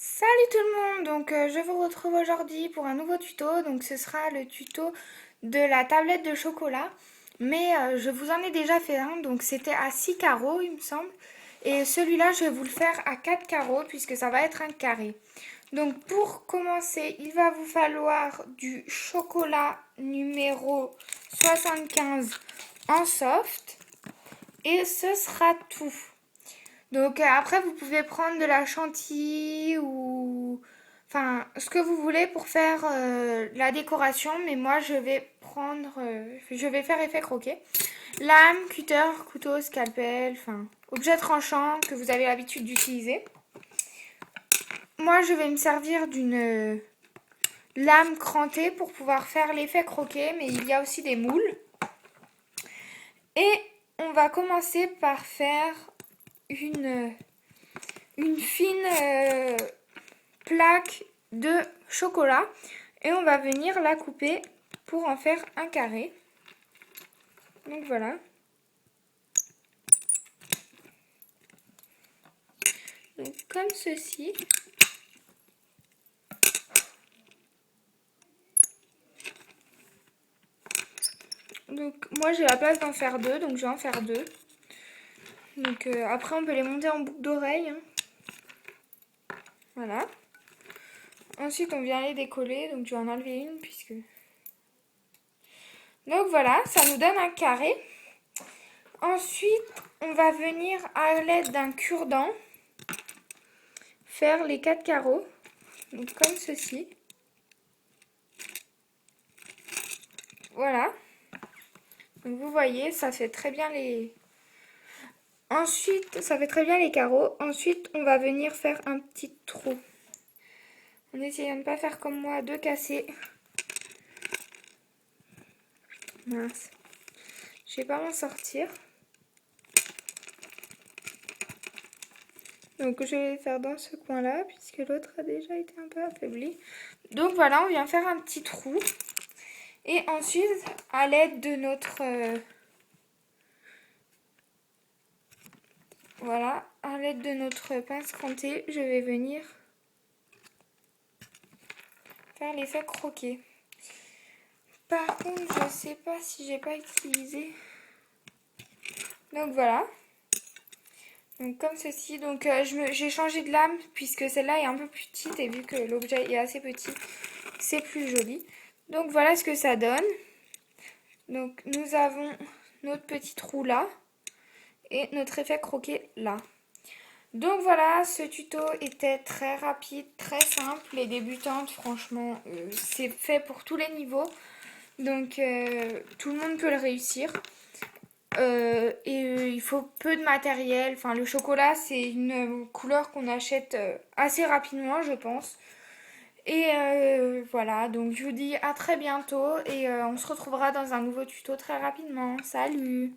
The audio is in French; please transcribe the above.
Salut tout le monde, je vous retrouve aujourd'hui pour un nouveau tuto, donc ce sera le tuto de la tablette de chocolat, mais je vous en ai déjà fait un, donc c'était à 6 carreaux il me semble, et celui-là je vais vous le faire à 4 carreaux puisque ça va être un carré. Donc pour commencer, il va vous falloir du chocolat numéro 75 en soft, et ce sera tout. Donc après, vous pouvez prendre de la chantilly ou... Enfin, ce que vous voulez pour faire la décoration. Mais moi, je vais prendre... je vais faire effet croquet. Lame, cutter, couteau, scalpel, enfin... Objet tranchant que vous avez l'habitude d'utiliser. Moi, je vais me servir d'une lame crantée pour pouvoir faire l'effet croquet. Mais il y a aussi des moules. Et on va commencer par faire une fine plaque de chocolat et on va venir la couper pour en faire un carré. Donc voilà. Donc comme ceci. Donc moi j'ai la place d'en faire deux, donc je vais en faire deux. Donc après on peut les monter en boucle d'oreille. Hein. Voilà. Ensuite on vient les décoller, donc je vais en enlever une puisque... Donc voilà, ça nous donne un carré. Ensuite on va venir à l'aide d'un cure-dent faire les 4 carreaux. Donc comme ceci. Voilà. Donc vous voyez, ça fait très bien les... Ensuite, ça fait très bien les carreaux. Ensuite, on va venir faire un petit trou. En essayant de ne pas faire comme moi, de casser. Mince. Je vais pas m'en sortir. Donc je vais faire dans ce coin-là, puisque l'autre a déjà été un peu affaibli. Donc voilà, on vient faire un petit trou. Et ensuite, à l'aide de notre... voilà, à l'aide de notre pince crantée, je vais venir faire l'effet croquet. Par contre, je sais pas si j'ai pas utilisé. Donc voilà. Donc comme ceci. Donc j'ai changé de lame puisque celle-là est un peu plus petite et vu que l'objet est assez petit, c'est plus joli. Donc voilà ce que ça donne. Donc nous avons notre petit trou là et notre effet croquet là. Donc voilà, ce tuto était très rapide, très simple. Les débutantes, franchement, c'est fait pour tous les niveaux. Donc tout le monde peut le réussir. Il faut peu de matériel. Enfin, le chocolat, c'est une couleur qu'on achète assez rapidement, je pense. Et voilà, donc je vous dis à très bientôt et on se retrouvera dans un nouveau tuto très rapidement. Salut!